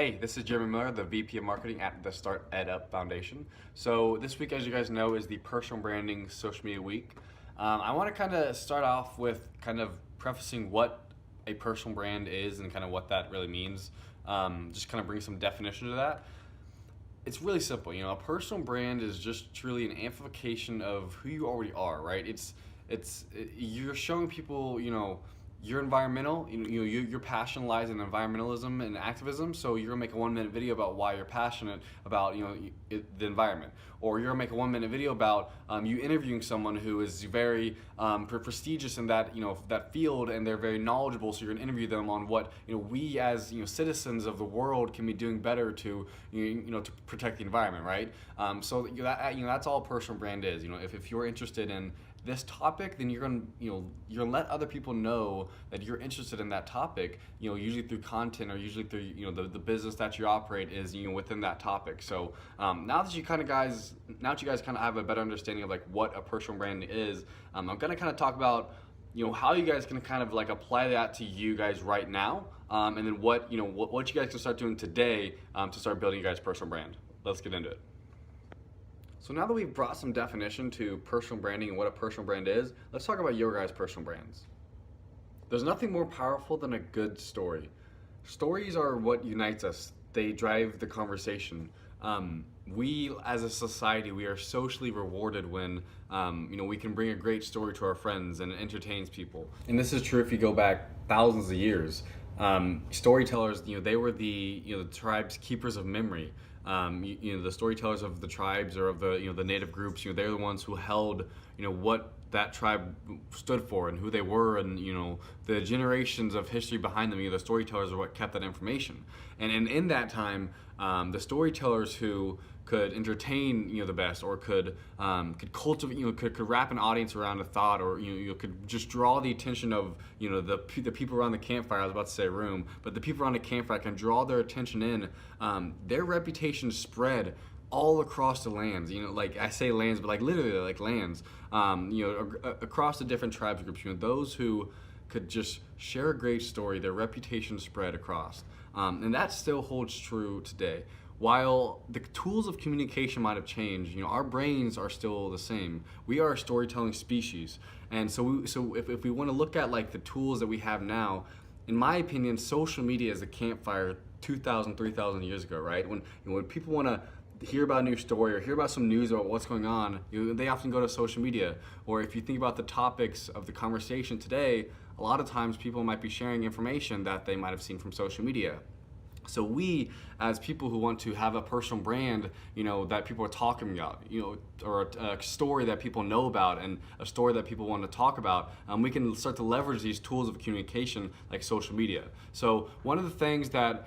Hey, this is Jeremy Miller, the VP of Marketing at the STARTedUP Foundation. So this week, as you guys know, is the Personal Branding Social Media Week. I want to kind of start off with kind of prefacing what a personal brand is and kind of what that really means. Just kind of bring some definition to that. It's really simple. A personal brand is just truly an amplification of who you already are, right? You're showing people, you're environmental, your passion lies in environmentalism and activism, so you're gonna make a 1-minute video about why you're passionate about the environment. Or you're gonna make a 1-minute video about you interviewing someone who is very prestigious in that that field, and they're very knowledgeable, so you're gonna interview them on what we as citizens of the world can be doing better to to protect the environment, right? So that's all personal brand is. If you're interested in this topic, then you're gonna let other people know that you're interested in that topic. Usually through content, or usually through the business that you operate is within that topic. So now that you guys kind of have a better understanding of like what a personal brand is, I'm gonna kind of talk about how you guys can kind of like apply that to you guys right now, and then what you guys can start doing today to start building your guys' personal brand. Let's get into it. So now that we've brought some definition to personal branding and what a personal brand is, let's talk about your guys' personal brands. There's nothing more powerful than a good story. Stories are what unites us. They drive the conversation. We as a society, we are socially rewarded when we can bring a great story to our friends and it entertains people. And this is true if you go back thousands of years. Storytellers, they were the tribe's keepers of memory. The storytellers of the tribes or of the native groups, they're the ones who held what that tribe stood for and who they were, and the generations of history behind them. The storytellers are what kept that information. And in that time, the storytellers who could entertain the best, or could cultivate, could wrap an audience around a thought, or could just draw the attention of the people around the campfire. I was about to say room, but the people around the campfire can draw their attention in. Their reputation spread all across the lands. Like I say lands, but like literally like lands. Across the different tribes groups. Those who could just share a great story, their reputation spread across, and that still holds true today. While the tools of communication might have changed, our brains are still the same. We are a storytelling species, and so if we want to look at like the tools that we have now, in my opinion, social media is a campfire 2,000, 3,000 years ago, right? When people want to hear about a new story or hear about some news about what's going on, they often go to social media. Or if you think about the topics of the conversation today, a lot of times people might be sharing information that they might have seen from social media. So we, as people who want to have a personal brand, that people are talking about, or a story that people know about and a story that people want to talk about, we can start to leverage these tools of communication like social media. So one of the things that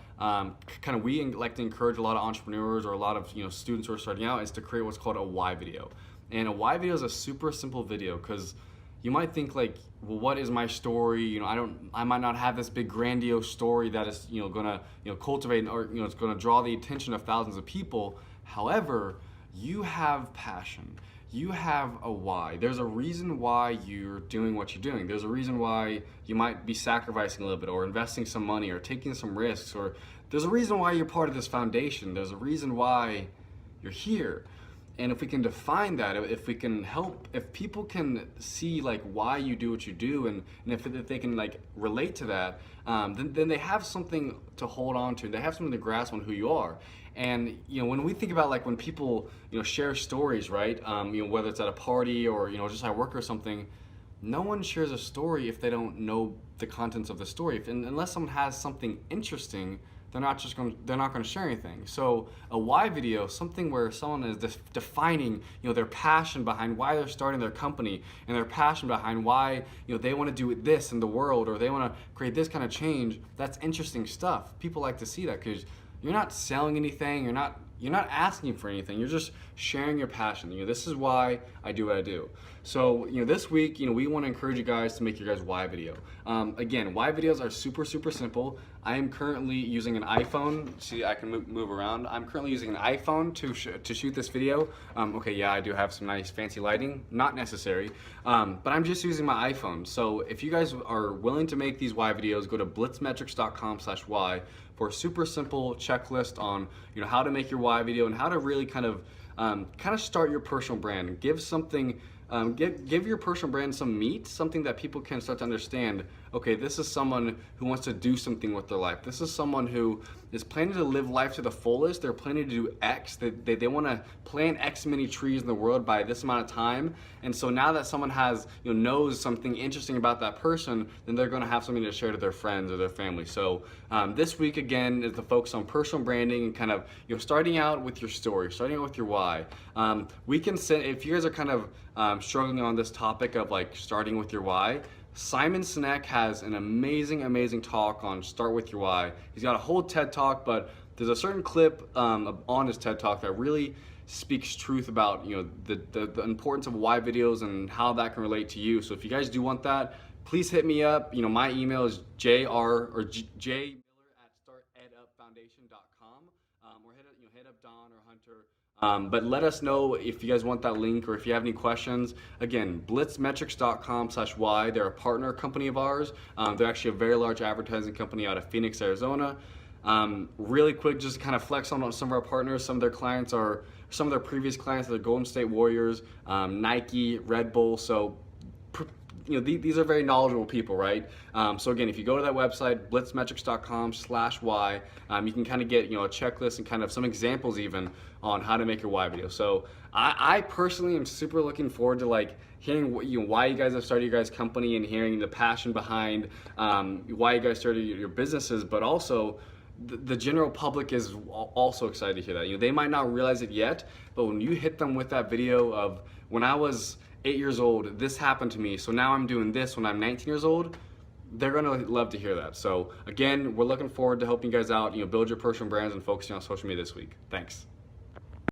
we like to encourage a lot of entrepreneurs or a lot of students who are starting out is to create what's called a why video. And a why video is a super simple video, because you might think like, well, what is my story? I might not have this big grandiose story that is, gonna, cultivate, or, it's gonna draw the attention of thousands of people. However, you have passion. You have a why. There's a reason why you're doing what you're doing. There's a reason why you might be sacrificing a little bit, or investing some money, or taking some risks, or there's a reason why you're part of this foundation. There's a reason why you're here. And if we can define that, if we can help, if people can see like why you do what you do, and if they can like relate to that, then they have something to hold on to. They have something to grasp on who you are. And when we think about like when people share stories, right? Whether it's at a party or just at work or something, no one shares a story if they don't know the contents of the story. Unless someone has something interesting, they're not going to share anything. So a why video, something where someone is defining their passion behind why they're starting their company, and their passion behind why they want to do this in the world, or they want to create this kind of change. That's interesting stuff. People like to see that, because you're not selling anything, you're not asking for anything, you're just sharing your passion. This is why I do what I do. So this week we want to encourage you guys to make your guys' why video. Again, why videos are super simple. I am currently using an iPhone. See, I can move around. I'm currently using an iPhone to shoot this video. Okay, yeah, I do have some nice fancy lighting, not necessary, but I'm just using my iPhone. So if you guys are willing to make these why videos, go to blitzmetrics.com/why. for a super simple checklist on how to make your why video and how to really kind of start your personal brand and give something. Give your personal brand some meat, something that people can start to understand. Okay, this is someone who wants to do something with their life. This is someone who is planning to live life to the fullest. They're planning to do X. They want to plant X many trees in the world by this amount of time. And so now that someone has knows something interesting about that person, then they're going to have something to share to their friends or their family. So this week again is the focus on personal branding and kind of starting out with your story, starting out with your why. We can send, if you guys are kind of struggling on this topic of like starting with your why, Simon Sinek has an amazing talk on start with your why. He's got a whole TED talk, but there's a certain clip on his TED talk that really speaks truth about the importance of why videos and how that can relate to you. So if you guys do want that, please hit me up. My email is jmiller@startedupfoundation.com, or hit up Don or Hunter. But let us know if you guys want that link or if you have any questions. Again, blitzmetrics.com/why. They're a partner company of ours. They're actually a very large advertising company out of Phoenix, Arizona. Really quick, just kind of flex on some of our partners. Some of their clients are, some of their previous clients are the Golden State Warriors, Nike, Red Bull. So these are very knowledgeable people, right? So again, if you go to that website, blitzmetrics.com/why, you can kind of get a checklist and kind of some examples even on how to make your why video. So I personally am super looking forward to like hearing why you guys have started your guys' company and hearing the passion behind why you guys started your businesses, but also the general public is also excited to hear that. They might not realize it yet, but when you hit them with that video of when I was 8 years old, this happened to me, so now I'm doing this when I'm 19 years old, they're gonna love to hear that. So again, we're looking forward to helping you guys out, build your personal brands and focusing on social media this week. Thanks.